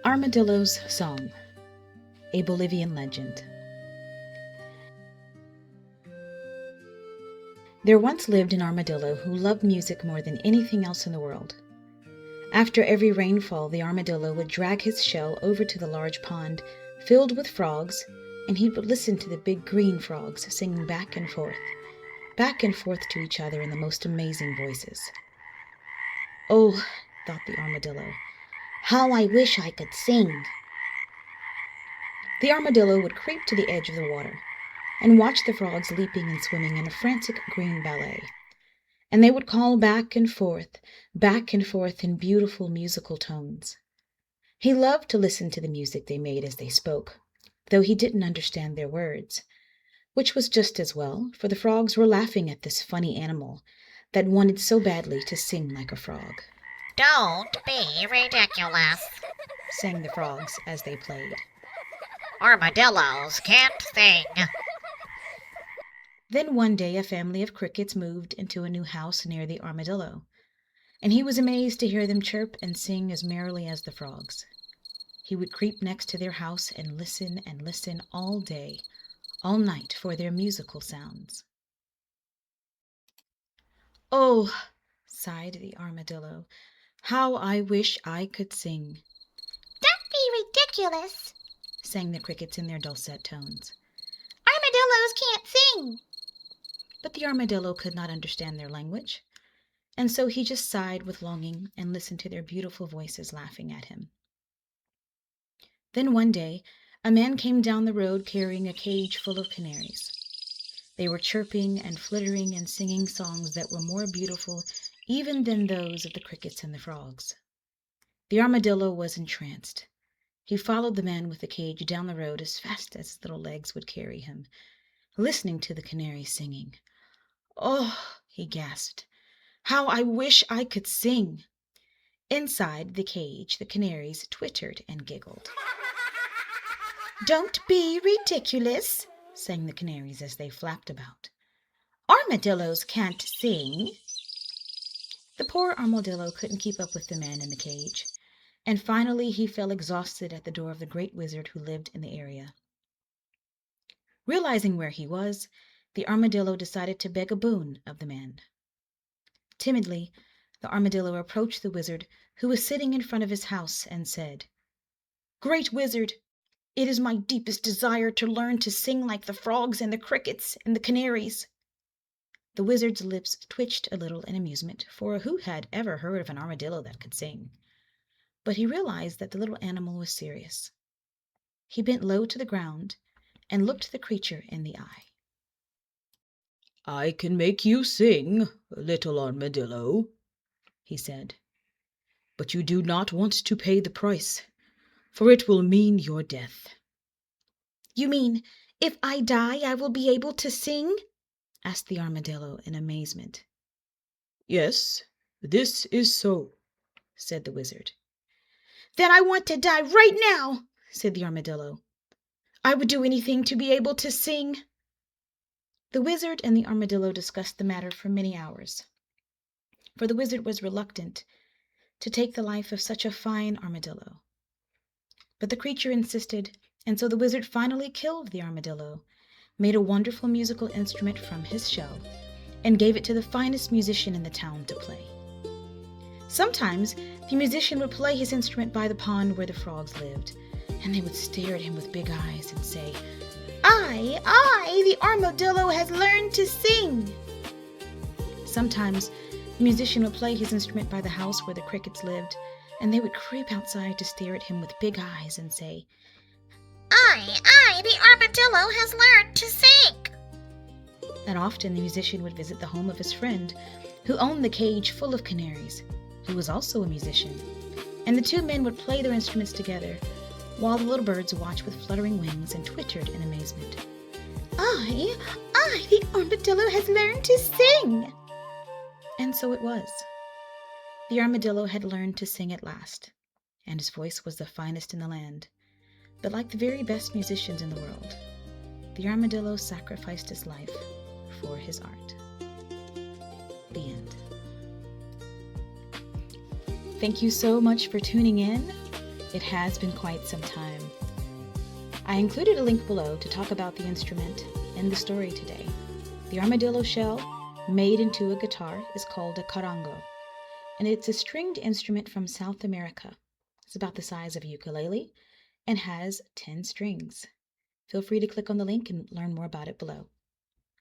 Armadillo's Song, a Bolivian legend. There once lived an armadillo who loved music more than anything else in the world. After every rainfall, the armadillo would drag his shell over to the large pond filled with frogs, and he would listen to the big green frogs singing back and forth to each other in the most amazing voices. "Oh," thought the armadillo, "how I wish I could sing." The armadillo would creep to the edge of the water and watch the frogs leaping and swimming in a frantic green ballet, and they would call back and forth in beautiful musical tones. He loved to listen to the music they made as they spoke, though he didn't understand their words, which was just as well, for the frogs were laughing at this funny animal that wanted so badly to sing like a frog. "Don't be ridiculous," sang the frogs as they played. "Armadillos can't sing." Then one day a family of crickets moved into a new house near the armadillo, and he was amazed to hear them chirp and sing as merrily as the frogs. He would creep next to their house and listen all day, all night for their musical sounds. "Oh," sighed the armadillo, "how I wish I could sing." "Don't be ridiculous," sang the crickets in their dulcet tones. "Armadillos can't sing." But the armadillo could not understand their language, and so he just sighed with longing and listened to their beautiful voices laughing at him. Then one day a man came down the road carrying a cage full of canaries. They were chirping and flittering and singing songs that were more beautiful even than those of the crickets and the frogs. The armadillo was entranced. He followed the man with the cage down the road as fast as his little legs would carry him, listening to the canaries singing. "Oh," he gasped, "how I wish I could sing." Inside the cage, the canaries twittered and giggled. "Don't be ridiculous," sang the canaries as they flapped about. "Armadillos can't sing." The poor armadillo couldn't keep up with the man in the cage, and finally he fell exhausted at the door of the great wizard who lived in the area. Realizing where he was, the armadillo decided to beg a boon of the man. Timidly, the armadillo approached the wizard, who was sitting in front of his house, and said, "Great wizard, it is my deepest desire to learn to sing like the frogs and the crickets and the canaries." The wizard's lips twitched a little in amusement, for who had ever heard of an armadillo that could sing? But he realized that the little animal was serious. He bent low to the ground and looked the creature in the eye. "I can make you sing, little armadillo," he said, "but you do not want to pay the price, for it will mean your death." "You mean if I die, I will be able to sing?" asked the armadillo in amazement. "Yes, this is so," said the wizard. "Then I want to die right now," said the armadillo. "I would do anything to be able to sing." The wizard and the armadillo discussed the matter for many hours, for the wizard was reluctant to take the life of such a fine armadillo. But the creature insisted, and so the wizard finally killed the armadillo, made a wonderful musical instrument from his shell, and gave it to the finest musician in the town to play. Sometimes the musician would play his instrument by the pond where the frogs lived, and they would stare at him with big eyes and say, I, the armadillo has learned to sing." Sometimes the musician would play his instrument by the house where the crickets lived, and they would creep outside to stare at him with big eyes and say, I, the armadillo has learned to sing." And often the musician would visit the home of his friend, who owned the cage full of canaries, who was also a musician, and the two men would play their instruments together, while the little birds watched with fluttering wings and twittered in amazement. I, the armadillo has learned to sing." And so it was. The armadillo had learned to sing at last, and his voice was the finest in the land. But like the very best musicians in the world, the armadillo sacrificed his life for his art. The end. Thank you so much for tuning in. It has been quite some time. I included a link below to talk about the instrument in the story today. The armadillo shell, made into a guitar, is called a charango, and it's a stringed instrument from South America. It's about the size of a ukulele and has 10 strings. Feel free to click on the link and learn more about it below.